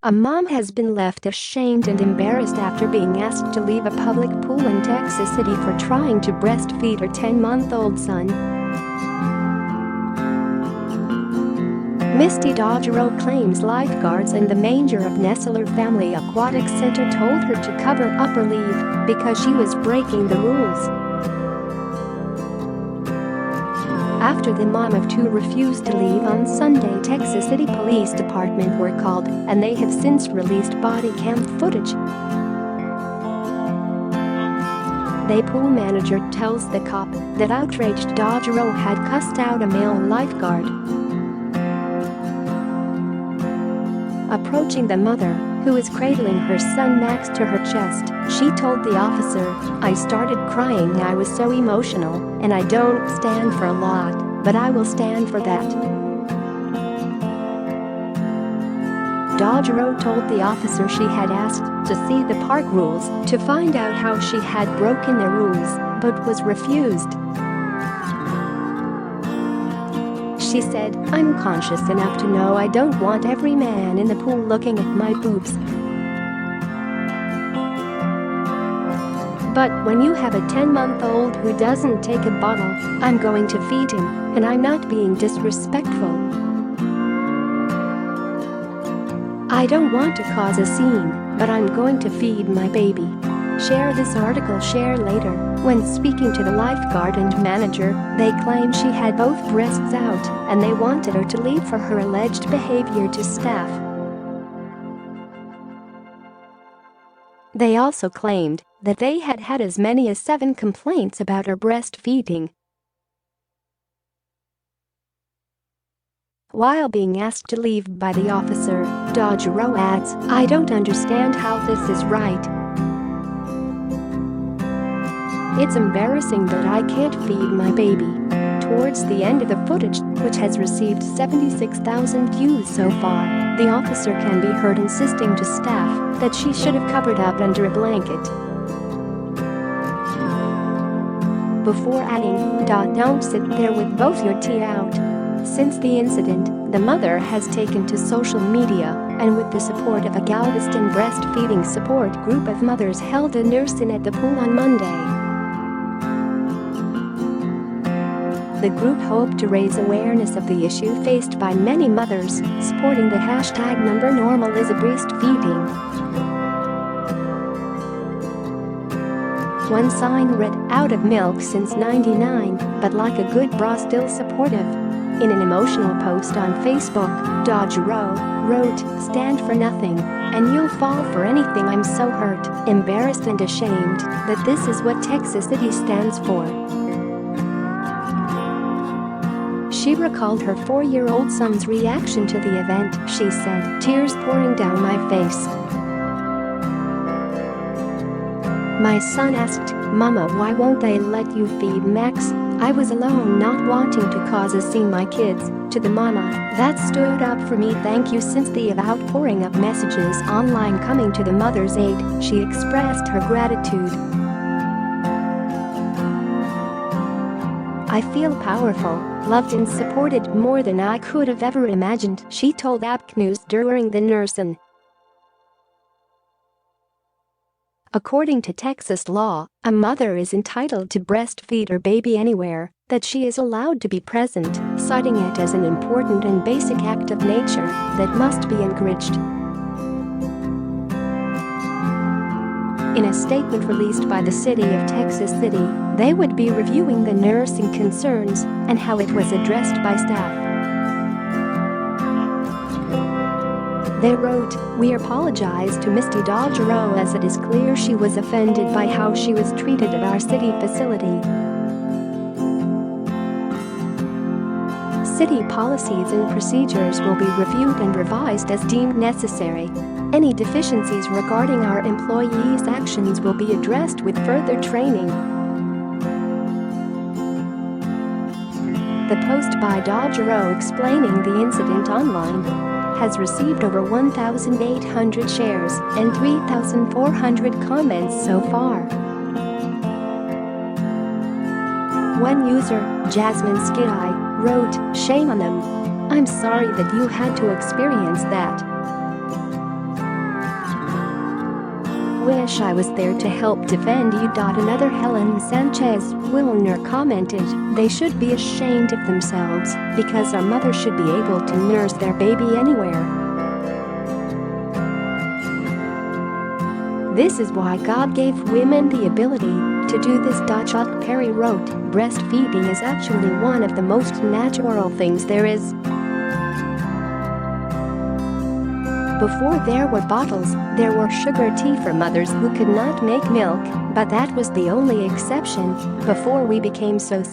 A mom has been left ashamed and embarrassed after being asked to leave a public pool in Texas City for trying to breastfeed her 10-month-old son. Misty Dodgero claims lifeguards in the Manger of Nestler Family Aquatic Center told her to cover up or leave because she was breaking the rules. After the mom of two refused to leave on Sunday, Texas City Police Department were called, and they have since released body cam footage. The pool manager tells the cop that outraged Dodgero had cussed out a male lifeguard. Approaching the mother, who is cradling her son Max to her chest, she told the officer, "I started crying. I was so emotional, and I don't stand for a lot, but I will stand for that." Dodgero told the officer she had asked to see the park rules to find out how she had broken the rules, but was refused. She said, "I'm conscious enough to know I don't want every man in the pool looking at my boobs. But when you have a 10-month-old who doesn't take a bottle, I'm going to feed him, and I'm not being disrespectful. I don't want to cause a scene, but I'm going to feed my baby." Share this article. Share later. When speaking to the lifeguard and manager, they claim she had both breasts out and they wanted her to leave for her alleged behavior to staff. They also claimed that they had had as many as 7 complaints about her breastfeeding. While being asked to leave by the officer, Dodgero adds, "I don't understand how this is right. It's embarrassing that I can't feed my baby." Towards the end of the footage, which has received 76,000 views so far, the officer can be heard insisting to staff that she should have covered up under a blanket. Before adding, "Don't sit there with both your teeth out." Since the incident, the mother has taken to social media and with the support of a Galveston breastfeeding support group of mothers held a nurse-in at the pool on Monday. The group hoped to raise awareness of the issue faced by many mothers, supporting the #normal is a breastfeeding. One sign read, "Out of milk since '99, but like a good bra still supportive." In an emotional post on Facebook, Dodgero wrote, "Stand for nothing, and you'll fall for anything. I'm so hurt, embarrassed and ashamed that this is what Texas City stands for." She recalled her 4-year-old son's reaction to the event. She said, "Tears pouring down my face. My son asked, 'Mama, why won't they let you feed Max?' I was alone, not wanting to cause a scene. My kids, to the mama that stood up for me. Thank you." Since the outpouring of messages online coming to the mother's aid, she expressed her gratitude. "I feel powerful, loved and supported more than I could have ever imagined," she told AP News during the nurse-in. According to Texas law, a mother is entitled to breastfeed her baby anywhere that she is allowed to be present, citing it as an important and basic act of nature that must be encouraged. In a statement released by the city of Texas City, they would be reviewing the nursing concerns and how it was addressed by staff. They wrote, "We apologize to Misty Dodgero as it is clear she was offended by how she was treated at our city facility. City policies and procedures will be reviewed and revised as deemed necessary. Any deficiencies regarding our employees' actions will be addressed with further training." The post by Dodgero explaining the incident online has received over 1,800 shares and 3,400 comments so far. One user, Jasmine Skideye, wrote, "Shame on them. I'm sorry that you had to experience that." Wish I was there to help defend you. Another Helen Sanchez Wilner commented, they should be ashamed of themselves because our mother should be able to nurse their baby anywhere. This is why God gave women the ability to do this. Chuck Perry wrote, breastfeeding is actually one of the most natural things there is. Before there were bottles, there were sugar tea for mothers who could not make milk, but that was the only exception before we became so